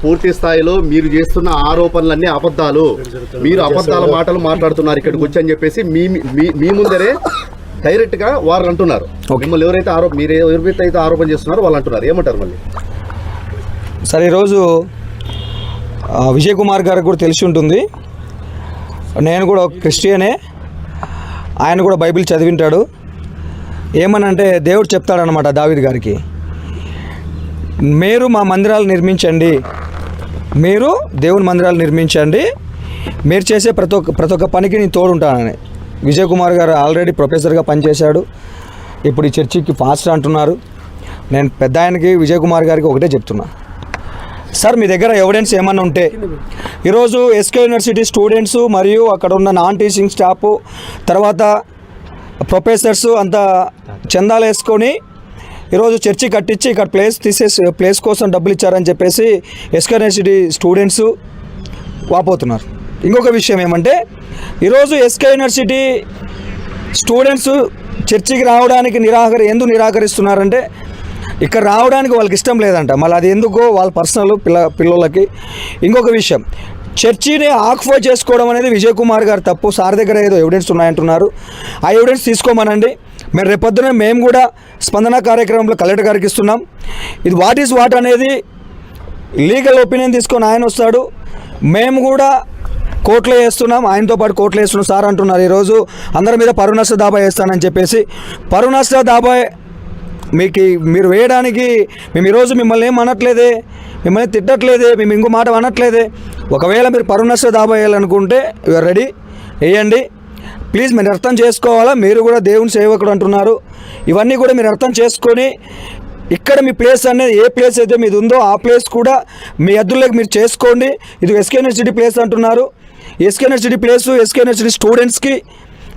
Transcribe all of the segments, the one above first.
పూర్తి స్థాయిలో మీరు చేస్తున్న ఆరోపణలన్నీ అబద్ధాలు, మీరు అబద్ధాల మాటలు మాట్లాడుతున్నారు ఇక్కడికి వచ్చి అని చెప్పేసి మీ ముందరే డైరెక్ట్ గా వారు అంటున్నారు. మిమ్మల్ని ఎవరైతే ఆరోపణ చేస్తున్నారో వాళ్ళు అంటున్నారు. ఏమంటారు మళ్ళీ? సరే, ఈరోజు విజయ్ కుమార్ గారికి కూడా తెలిసి ఉంటుంది, నేను కూడా ఒక క్రిస్టియనే, ఆయన కూడా బైబిల్ చదివింటాడు. ఏమనంటే దేవుడు చెప్తాడనమాట దావీదు గారికి, మీరు మా మందిరాలు నిర్మించండి, మీరు దేవుని మందిరాలు నిర్మించండి, మీరు చేసే ప్రతి ఒక్క పనికి నేను తోడుంటానని. విజయ్ కుమార్ గారు ఆల్రెడీ ప్రొఫెసర్గా పనిచేశాడు, ఇప్పుడు ఈ చర్చికి పాస్టర్ అంటున్నారు. నేను పెద్ద ఆయనకి విజయ్ కుమార్ గారికి ఒకటే చెప్తున్నా, సార్ మీ దగ్గర ఎవిడెన్స్ ఏమన్నా ఉంటే ఈరోజు ఎస్కే యూనివర్సిటీ స్టూడెంట్స్ మరియు అక్కడ ఉన్న నాన్ టీచింగ్ స్టాఫ్ తర్వాత ప్రొఫెసర్స్ అంతా చందాలు వేసుకొని ఈరోజు చర్చి కట్టించి ఇక్కడ ప్లేస్ కోసం డబ్బులు ఇచ్చారని చెప్పేసి ఎస్కే యూనివర్సిటీ స్టూడెంట్స్ వాపోతున్నారు. ఇంకొక విషయం ఏమంటే, ఈరోజు ఎస్కే యూనివర్సిటీ స్టూడెంట్స్ చర్చికి రావడానికి ఎందుకు నిరాకరిస్తున్నారంటే, ఇక్కడ రావడానికి వాళ్ళకి ఇష్టం లేదంట. మళ్ళీ అది ఎందుకో వాళ్ళ పర్సనల్ పిల్లలకి. ఇంకొక విషయం, చర్చిని ఆక్యుపై చేసుకోవడం అనేది విజయ్ కుమార్ గారు తప్పు. సార్ దగ్గర ఏదో ఎవిడెన్స్ ఉన్నాయంటున్నారు, ఆ ఎవిడెన్స్ తీసుకోమనండి. మేము రేపొద్దున మేము కూడా స్పందన కార్యక్రమంలో కలెక్టర్ గారికి ఇస్తున్నాం. ఇది వాట్ ఈజ్ వాట్ అనేది లీగల్ ఒపీనియన్ తీసుకొని ఆయన వస్తాడు. మేము కూడా కోర్టులో వేస్తున్నాం, ఆయనతో పాటు కోర్టులో వేస్తున్నాం. సార్ అంటున్నారు ఈరోజు అందరి మీద పరువు నష్ట దాబా వేస్తానని చెప్పేసి. పరువు నష్ట దాబా మీరు వేయడానికి మేము ఈరోజు మిమ్మల్ని ఏం అనట్లేదే, మిమ్మల్ని తిట్టట్లేదే, మేము ఇంకో మాట అనట్లేదే. ఒకవేళ మీరు పరువు నష్ట దాబా వేయాలనుకుంటే యూఆర్ రెడీ, వేయండి. ప్లీజ్ మీరు అర్థం చేసుకోవాలా, మీరు కూడా దేవుని సేవకుడు అంటున్నారు. ఇవన్నీ కూడా మీరు అర్థం చేసుకొని ఇక్కడ మీ ప్లేస్ అనేది ఏ ప్లేస్ అయితే మీది ఉందో ఆ ప్లేస్ కూడా మీ అద్దుల్లోకి మీరు చేసుకోండి. ఇది ఎస్కే యూనివర్సిటీ ప్లేస్ అంటున్నారు. SK university place SK university స్టూడెంట్స్కి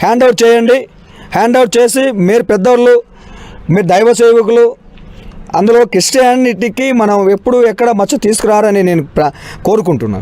హ్యాండ్ అవుట్ చేయండి. హ్యాండ్ అవుట్ చేసి మీరు పెద్దవాళ్ళు, మీరు దైవ సేవకులు, అందులో క్రిస్టియానిటీకి మనం ఎప్పుడు ఎక్కడ మచ్చ తీసుకురారని నేను కోరుకుంటున్నాను.